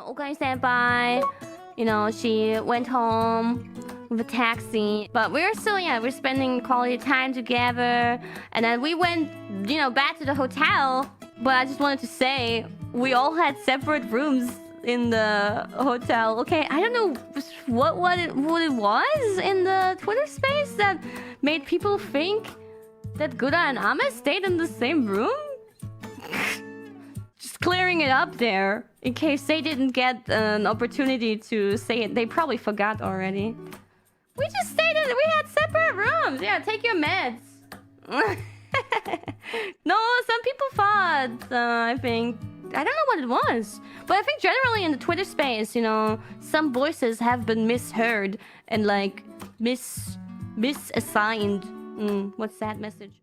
Okai senpai, she went home with a taxi. But we're spending quality time together. And then we went, back to the hotel. But I just wanted to say, we all had separate rooms in the hotel. Okay, I don't know what it was in the Twitter space that made people think that Gura and Ame stayed in the same room? Just clearing it up there, in case they didn't get an opportunity to say it. They probably forgot already. We just stayed in... We had separate rooms! Yeah, take your meds. No, some people thought, I think... I don't know what it was. But I think generally in the Twitter space, some voices have been misheard and, like, misassigned. What's that message?